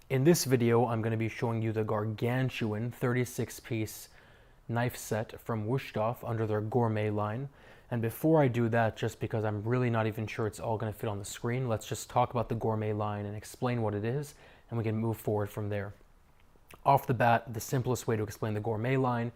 In this video, I'm going to be showing you the gargantuan 36-piece knife set from Wusthof under their Gourmet line. And before I do that, just because I'm really not even sure it's all going to fit on the screen, let's just talk about the Gourmet line and explain what it is, and we can move forward from there. Off the bat, the simplest way to explain the Gourmet line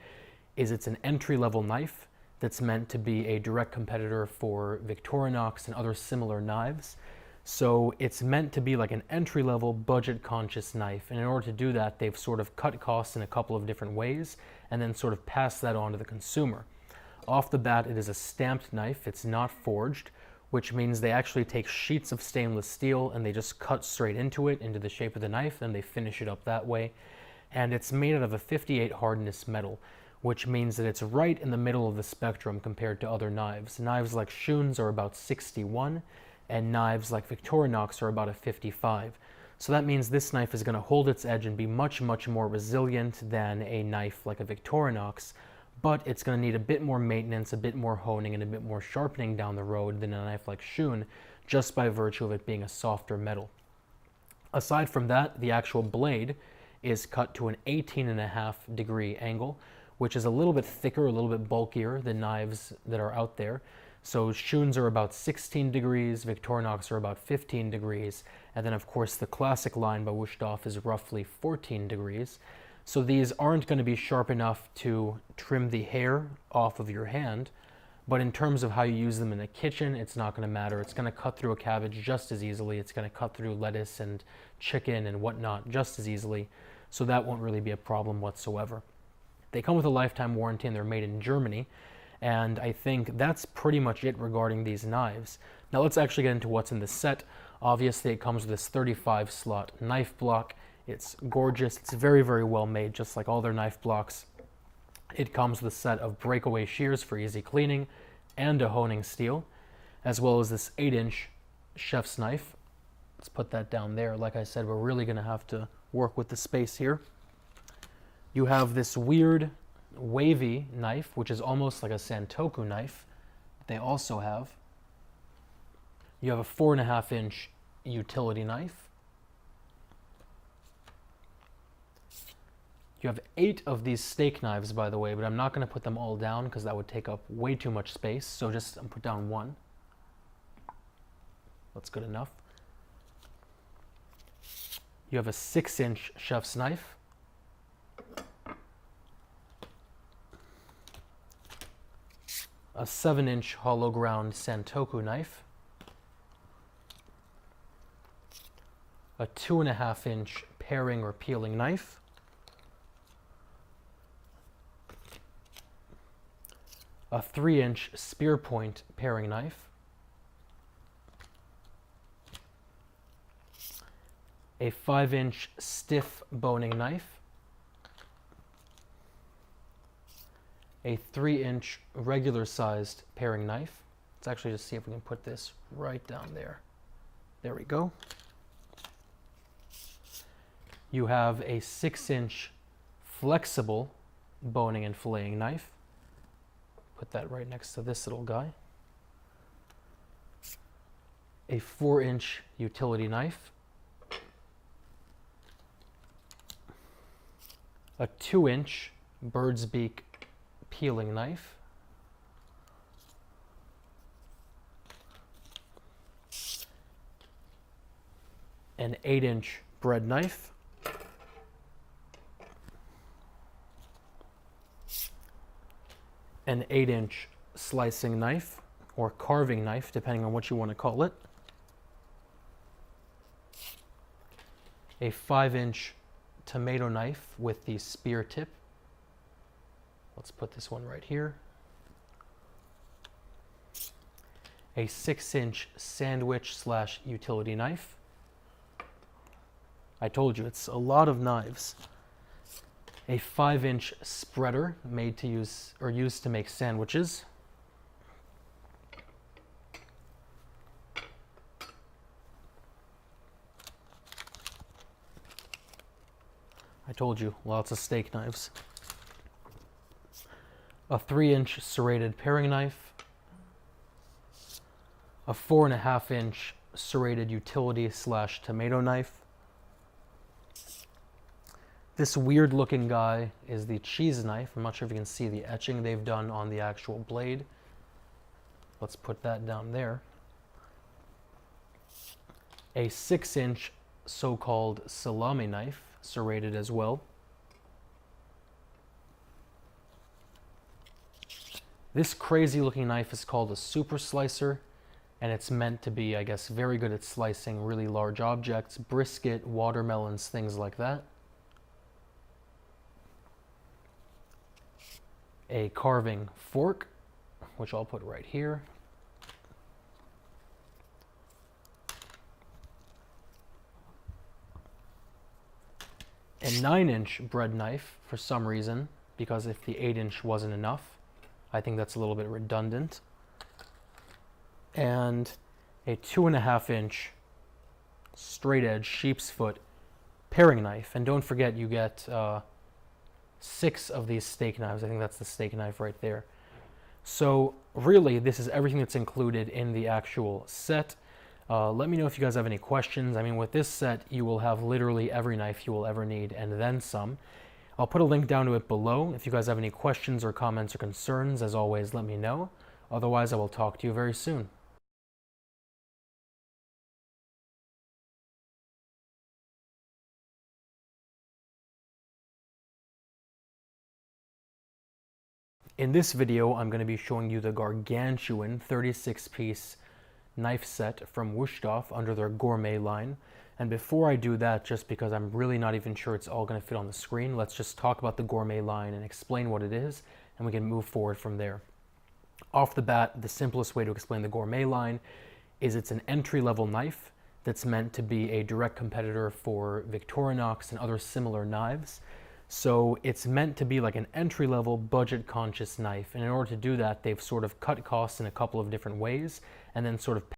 is it's an entry-level knife that's meant to be a direct competitor for Victorinox and other similar knives. So it's meant to be like an entry-level, budget-conscious knife. And in order to do that, they've sort of cut costs in a couple of different ways and then sort of passed that on to the consumer. Off the bat, it is a stamped knife. It's not forged, which means they actually take sheets of stainless steel and they just cut straight into it, into the shape of the knife, then they finish it up that way. And it's made out of a 58 hardness metal, which means that it's right in the middle of the spectrum compared to other knives. Knives like Schun's are about 61, and knives like Victorinox are about a 55. So that means this knife is going to hold its edge and be much, much more resilient than a knife like a Victorinox, but it's going to need a bit more maintenance, a bit more honing, and a bit more sharpening down the road than a knife like Schun, just by virtue of it being a softer metal. Aside from that, the actual blade is cut to an 18.5-degree angle, which is a little bit thicker, a little bit bulkier than knives that are out there. So Schun's are about 16 degrees, Victorinox are about 15 degrees, and then of course the classic line by Wusthof is roughly 14 degrees. So these aren't going to be sharp enough to trim the hair off of your hand, but in terms of how you use them in the kitchen, it's not going to matter. It's going to cut through a cabbage just as easily. It's going to cut through lettuce and chicken and whatnot just as easily, so that won't really be a problem whatsoever. They come with a lifetime warranty and they're made in Germany. And I think that's pretty much it regarding these knives. Now let's actually get into what's in the set. Obviously it comes with this 35-slot knife block. It's gorgeous. It's very, very well made, just like all their knife blocks. It comes with a set of breakaway shears for easy cleaning and a honing steel, as well as this 8-inch chef's knife. Let's put that down there. Like I said, we're really going to have to work with the space here. You have this weird wavy knife, which is almost like a Santoku knife. They also have. You have a 4.5-inch utility knife. You have 8 of these steak knives, by the way, but I'm not going to put them all down because that would take up way too much space. So just put down 1. That's good enough. You have a 6-inch chef's knife. A 7-inch hollow ground Santoku knife, a 2.5-inch paring or peeling knife, a 3-inch spear point paring knife, a 5-inch stiff boning knife, a 3-inch regular-sized paring knife. Let's actually just see if we can put this right down there. There we go. You have a 6-inch flexible boning and filleting knife. Put that right next to this little guy. A 4-inch utility knife. A 2-inch bird's beak peeling knife, an 8-inch bread knife, an 8-inch slicing knife or carving knife, depending on what you want to call it, a 5-inch tomato knife with the spear tip. Let's put this one right here. A 6-inch sandwich / utility knife. I told you, it's a lot of knives. A 5-inch spreader made to use or used to make sandwiches. I told you, lots of steak knives. A 3-inch serrated paring knife, a 4.5-inch serrated utility / tomato knife, This weird looking guy is the cheese knife. I'm not sure if you can see the etching they've done on the actual blade. Let's put that down there. A 6-inch so-called salami knife, serrated as well. This crazy looking knife is called a super slicer, and it's meant to be, I guess, very good at slicing really large objects, brisket, watermelons, things like that. A carving fork, which I'll put right here. A 9-inch bread knife for some reason, because if the 8-inch wasn't enough, I think that's a little bit redundant. And a 2.5-inch straight edge sheep's foot paring knife. And don't forget, you get 6 of these steak knives. I think that's the steak knife right there. So really, this is everything that's included in the actual set. Let me know if you guys have any questions. I mean, with this set, you will have literally every knife you will ever need and then some. I'll put a link down to it below. If you guys have any questions or comments or concerns, as always, let me know. Otherwise, I will talk to you very soon. In this video, I'm going to be showing you the gargantuan 36-piece knife set from Wusthof under their Gourmet line. And before I do that, just because I'm really not even sure it's all going to fit on the screen, let's just talk about the Gourmet line and explain what it is, and we can move forward from there. Off the bat, the simplest way to explain the Gourmet line is it's an entry-level knife that's meant to be a direct competitor for Victorinox and other similar knives. So it's meant to be like an entry-level, budget-conscious knife. And in order to do that, they've sort of cut costs in a couple of different ways and then sort of